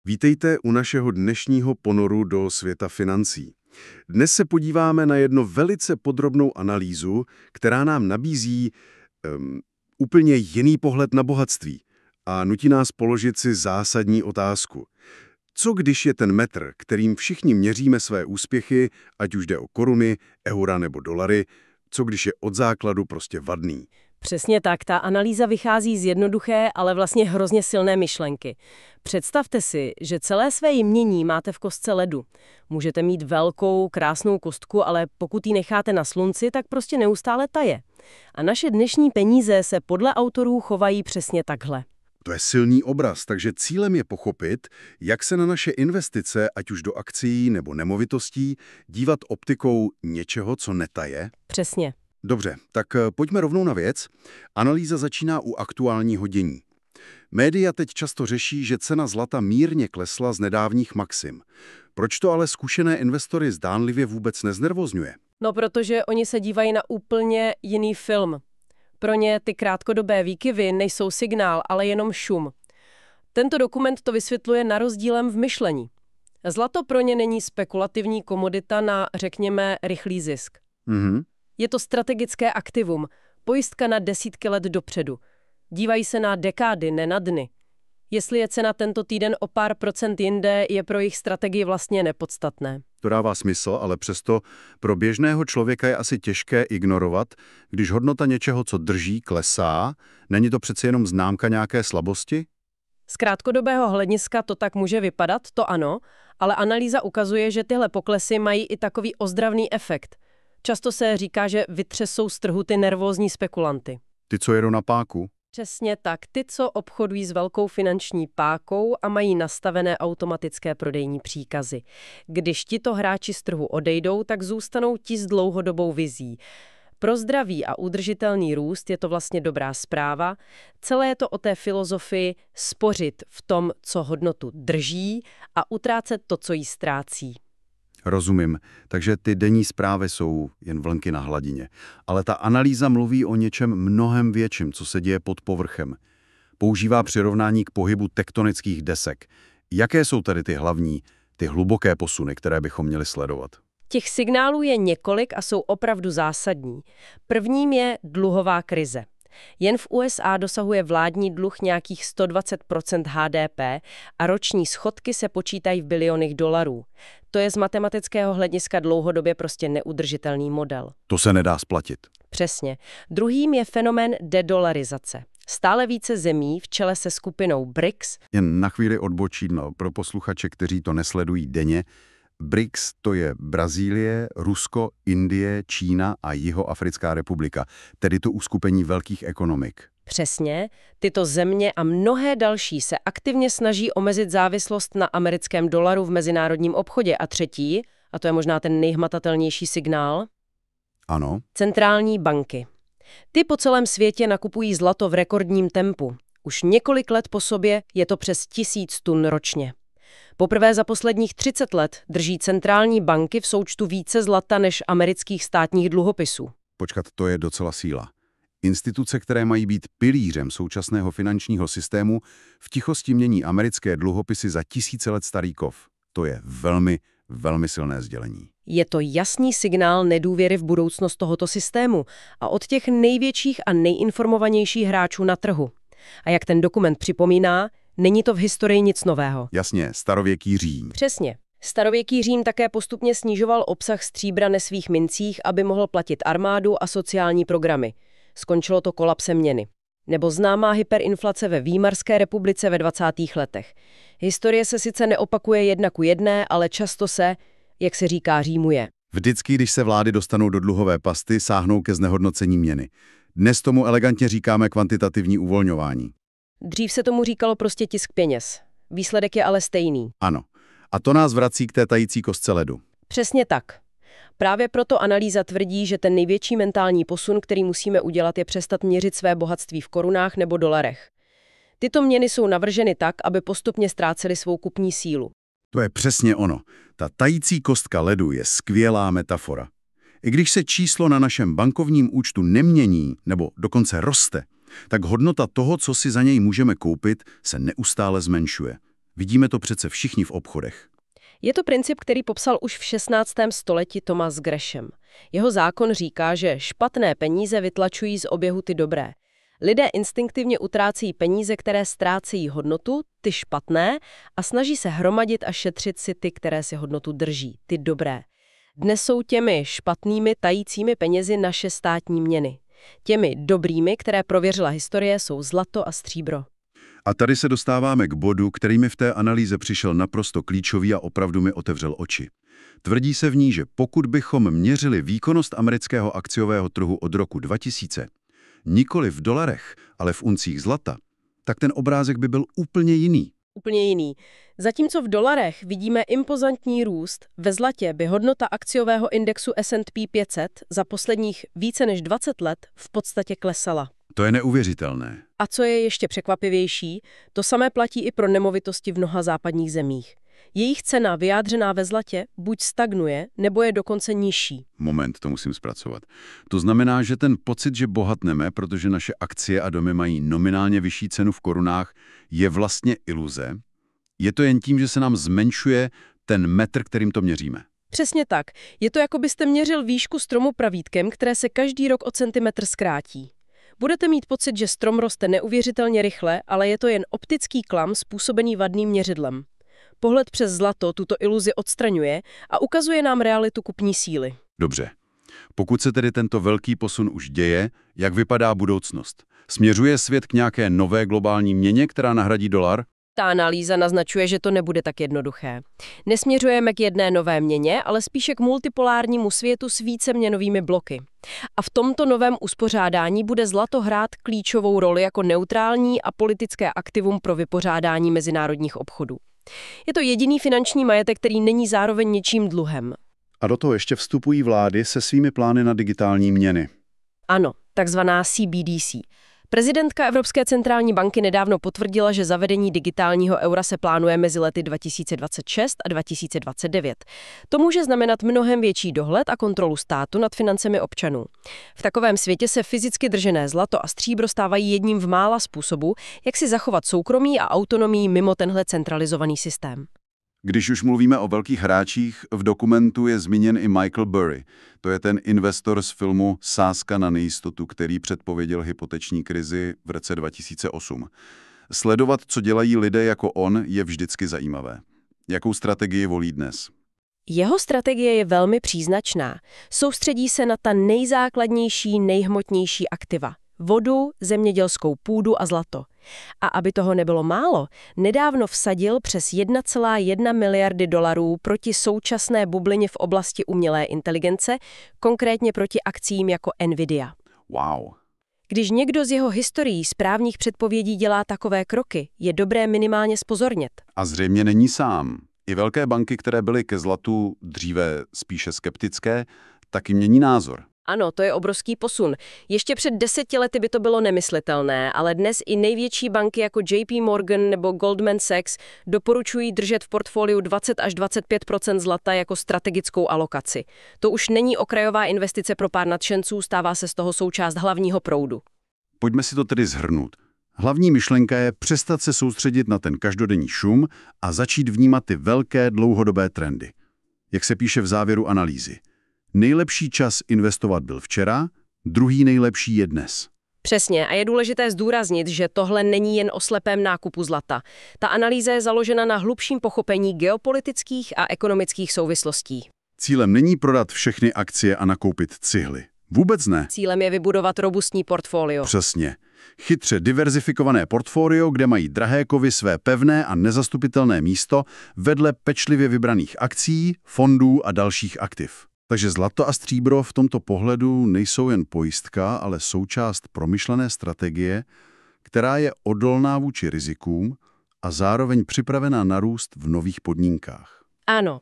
Vítejte u našeho dnešního ponoru do světa financí. Dnes se podíváme na jednu velice podrobnou analýzu, která nám nabízí úplně jiný pohled na bohatství a nutí nás položit si zásadní otázku. Co když je ten metr, kterým všichni měříme své úspěchy, ať už jde o koruny, eura nebo dolary, co když je od základu prostě vadný? Přesně tak, ta analýza vychází z jednoduché, ale vlastně hrozně silné myšlenky. Představte si, že celé své jmění máte v kostce ledu. Můžete mít velkou, krásnou kostku, ale pokud ji necháte na slunci, tak prostě neustále taje. A naše dnešní peníze se podle autorů chovají přesně takhle. To je silný obraz, takže cílem je pochopit, jak se na naše investice, ať už do akcií nebo nemovitostí, dívat optikou něčeho, co netaje. Přesně. Dobře, tak pojďme rovnou na věc. Analýza začíná u aktuálního dění. Média teď často řeší, že cena zlata mírně klesla z nedávných maxim. Proč to ale zkušené investory zdánlivě vůbec neznervozňuje? No, protože oni se dívají na úplně jiný film. Pro ně ty krátkodobé výkyvy nejsou signál, ale jenom šum. Tento dokument to vysvětluje na rozdílem v myšlení. Zlato pro ně není spekulativní komodita na, řekněme, rychlý zisk. Je to strategické aktivum, pojistka na desítky let dopředu. Dívají se na dekády, ne na dny. Jestli je cena tento týden o pár procent jinde, je pro jejich strategii vlastně nepodstatné. To dává smysl, ale přesto pro běžného člověka je asi těžké ignorovat, když hodnota něčeho, co drží, klesá. Není to přece jenom známka nějaké slabosti? Z krátkodobého hlediska to tak může vypadat, to ano, ale analýza ukazuje, že tyhle poklesy mají i takový ozdravný efekt. Často se říká, že vytřesou z trhu ty nervózní spekulanty. Ty, co jedou na páku? Přesně tak, ty, co obchodují s velkou finanční pákou a mají nastavené automatické prodejní příkazy. Když tito hráči z trhu odejdou, tak zůstanou ti s dlouhodobou vizí. Pro zdravý a udržitelný růst je to vlastně dobrá zpráva. Celé je to o té filozofii spořit v tom, co hodnotu drží a utrácet to, co jí ztrácí. Rozumím, takže ty denní zprávy jsou jen vlnky na hladině. Ale ta analýza mluví o něčem mnohem větším, co se děje pod povrchem. Používá přirovnání k pohybu tektonických desek. Jaké jsou tedy ty hlavní, ty hluboké posuny, které bychom měli sledovat? Těch signálů je několik a jsou opravdu zásadní. Prvním je dluhová krize. Jen v USA dosahuje vládní dluh nějakých 120% HDP a roční schodky se počítají v bilionech dolarů. To je z matematického hlediska dlouhodobě prostě neudržitelný model. To se nedá splatit. Přesně. Druhým je fenomén dedolarizace. Stále více zemí v čele se skupinou BRICS. Jen na chvíli odbočím pro posluchače, kteří to nesledují denně. BRICS to je Brazílie, Rusko, Indie, Čína a Jihoafrická republika, tedy to uskupení velkých ekonomik. Přesně, tyto země a mnohé další se aktivně snaží omezit závislost na americkém dolaru v mezinárodním obchodě. A třetí, a to je možná ten nejhmatatelnější signál, ano. Centrální banky. Ty po celém světě nakupují zlato v rekordním tempu. Už několik let po sobě je to přes 1000 tun ročně. Poprvé za posledních 30 let drží centrální banky v součtu více zlata než amerických státních dluhopisů. Počkat, to je docela síla. Instituce, které mají být pilířem současného finančního systému, v tichosti mění americké dluhopisy za tisíce let starý kov. To je velmi, velmi silné sdělení. Je to jasný signál nedůvěry v budoucnost tohoto systému a od těch největších a nejinformovanějších hráčů na trhu. A jak ten dokument připomíná, není to v historii nic nového. Jasně, starověký Řím. Přesně. Starověký Řím také postupně snižoval obsah stříbra na svých mincích, aby mohl platit armádu a sociální programy. Skončilo to kolapsem měny. Nebo známá hyperinflace ve Výmarské republice ve 20. letech. Historie se sice neopakuje jedna ku jedné, ale často se, jak se říká, římuje. Vždycky, když se vlády dostanou do dluhové pasty, sáhnou ke znehodnocení měny. Dnes tomu elegantně říkáme kvantitativní uvolňování. Dřív se tomu říkalo prostě tisk peněz. Výsledek je ale stejný. Ano. A to nás vrací k té tající kostce ledu. Přesně tak. Právě proto analýza tvrdí, že ten největší mentální posun, který musíme udělat, je přestat měřit své bohatství v korunách nebo dolarech. Tyto měny jsou navrženy tak, aby postupně ztrácely svou kupní sílu. To je přesně ono. Ta tající kostka ledu je skvělá metafora. I když se číslo na našem bankovním účtu nemění nebo dokonce roste, tak hodnota toho, co si za něj můžeme koupit, se neustále zmenšuje. Vidíme to přece všichni v obchodech. Je to princip, který popsal už v 16. století Thomas Gresham. Jeho zákon říká, že špatné peníze vytlačují z oběhu ty dobré. Lidé instinktivně utrácejí peníze, které ztrácejí hodnotu, ty špatné, a snaží se hromadit a šetřit si ty, které si hodnotu drží, ty dobré. Dnes jsou těmi špatnými tajícími penězi naše státní měny. Těmi dobrými, které prověřila historie, jsou zlato a stříbro. A tady se dostáváme k bodu, který mi v té analýze přišel naprosto klíčový a opravdu mi otevřel oči. Tvrdí se v ní, že pokud bychom měřili výkonnost amerického akciového trhu od roku 2000, nikoli v dolarech, ale v uncích zlata, tak ten obrázek by byl úplně jiný. Úplně jiný. Zatímco v dolarech vidíme impozantní růst, ve zlatě by hodnota akciového indexu S&P 500 za posledních více než 20 let v podstatě klesala. To je neuvěřitelné. A co je ještě překvapivější, to samé platí i pro nemovitosti v mnoha západních zemích. Jejich cena vyjádřená ve zlatě buď stagnuje, nebo je dokonce nižší. Moment, to musím zpracovat. To znamená, že ten pocit, že bohatneme, protože naše akcie a domy mají nominálně vyšší cenu v korunách, je vlastně iluze. Je to jen tím, že se nám zmenšuje ten metr, kterým to měříme. Přesně tak. Je to, jako byste měřil výšku stromu pravítkem, které se každý rok o centimetr zkrátí. Budete mít pocit, že strom roste neuvěřitelně rychle, ale je to jen optický klam způsobený vadným měřidlem. Pohled přes zlato tuto iluzi odstraňuje a ukazuje nám realitu kupní síly. Dobře. Pokud se tedy tento velký posun už děje, jak vypadá budoucnost? Směřuje svět k nějaké nové globální měně, která nahradí dolar? Ta analýza naznačuje, že to nebude tak jednoduché. Nesměřujeme k jedné nové měně, ale spíše k multipolárnímu světu s více měnovými bloky. A v tomto novém uspořádání bude zlato hrát klíčovou roli jako neutrální a politické aktivum pro vypořádání mezinárodních obchodů. Je to jediný finanční majetek, který není zároveň ničím dluhem. A do toho ještě vstupují vlády se svými plány na digitální měny. Ano, takzvaná CBDC. Prezidentka Evropské centrální banky nedávno potvrdila, že zavedení digitálního eura se plánuje mezi lety 2026 a 2029. To může znamenat mnohem větší dohled a kontrolu státu nad financemi občanů. V takovém světě se fyzicky držené zlato a stříbro stávají jedním v mála způsobů, jak si zachovat soukromí a autonomii mimo tenhle centralizovaný systém. Když už mluvíme o velkých hráčích, v dokumentu je zmíněn i Michael Burry. To je ten investor z filmu Sázka na nejistotu, který předpověděl hypoteční krizi v roce 2008. Sledovat, co dělají lidé jako on, je vždycky zajímavé. Jakou strategii volí dnes? Jeho strategie je velmi příznačná. Soustředí se na ta nejzákladnější, nejhmotnější aktiva. Vodu, zemědělskou půdu a zlato. A aby toho nebylo málo, nedávno vsadil přes 1,1 miliardy dolarů proti současné bublině v oblasti umělé inteligence, konkrétně proti akciím jako Nvidia. Wow. Když někdo z jeho historií správných předpovědí dělá takové kroky, je dobré minimálně zpozornět. A zřejmě není sám. I velké banky, které byly ke zlatu dříve spíše skeptické, taky mění názor. Ano, to je obrovský posun. Ještě před 10 lety by to bylo nemyslitelné, ale dnes i největší banky jako JP Morgan nebo Goldman Sachs doporučují držet v portfoliu 20 až 25% zlata jako strategickou alokaci. To už není okrajová investice pro pár nadšenců, stává se z toho součást hlavního proudu. Pojďme si to tedy shrnout. Hlavní myšlenka je přestat se soustředit na ten každodenní šum a začít vnímat ty velké dlouhodobé trendy. Jak se píše v závěru analýzy. Nejlepší čas investovat byl včera, druhý nejlepší je dnes. Přesně, a je důležité zdůraznit, že tohle není jen o slepém nákupu zlata. Ta analýza je založena na hlubším pochopení geopolitických a ekonomických souvislostí. Cílem není prodat všechny akcie a nakoupit cihly. Vůbec ne. Cílem je vybudovat robustní portfolio. Přesně. Chytře diverzifikované portfolio, kde mají drahé kovy své pevné a nezastupitelné místo vedle pečlivě vybraných akcií, fondů a dalších aktiv. Takže zlato a stříbro v tomto pohledu nejsou jen pojistka, ale součást promyšlené strategie, která je odolná vůči rizikům a zároveň připravená na růst v nových podmínkách. Ano.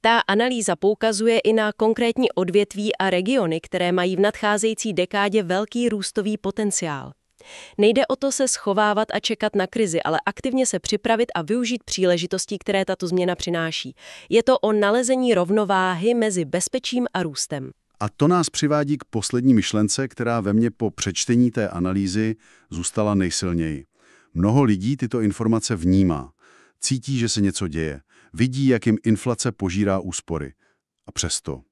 Ta analýza poukazuje i na konkrétní odvětví a regiony, které mají v nadcházející dekádě velký růstový potenciál. Nejde o to se schovávat a čekat na krizi, ale aktivně se připravit a využít příležitostí, které tato změna přináší. Je to o nalezení rovnováhy mezi bezpečím a růstem. A to nás přivádí k poslední myšlence, která ve mně po přečtení té analýzy zůstala nejsilněji. Mnoho lidí tyto informace vnímá. Cítí, že se něco děje. Vidí, jak jim inflace požírá úspory. A přesto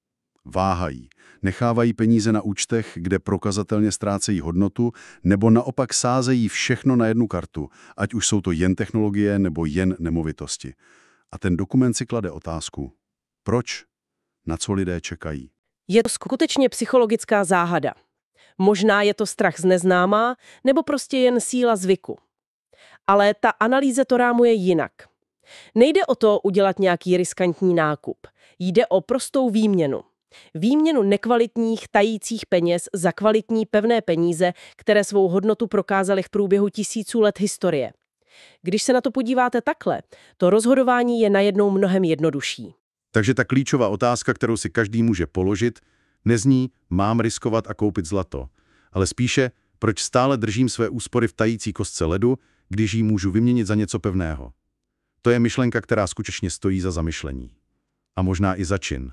váhají. Nechávají peníze na účtech, kde prokazatelně ztrácejí hodnotu, nebo naopak sázejí všechno na jednu kartu, ať už jsou to jen technologie nebo jen nemovitosti. A ten dokument si klade otázku. Proč? Na co lidé čekají? Je to skutečně psychologická záhada. Možná je to strach z neznámá, nebo prostě jen síla zvyku. Ale ta analýza to rámuje jinak. Nejde o to udělat nějaký riskantní nákup. Jde o prostou výměnu. Výměnu nekvalitních tajících peněz za kvalitní pevné peníze, které svou hodnotu prokázaly v průběhu tisíců let historie. Když se na to podíváte takhle, to rozhodování je najednou mnohem jednodušší. Takže ta klíčová otázka, kterou si každý může položit, nezní, mám riskovat a koupit zlato, ale spíše, proč stále držím své úspory v tající kostce ledu, když ji můžu vyměnit za něco pevného. To je myšlenka, která skutečně stojí za zamyšlení. A možná i za čin.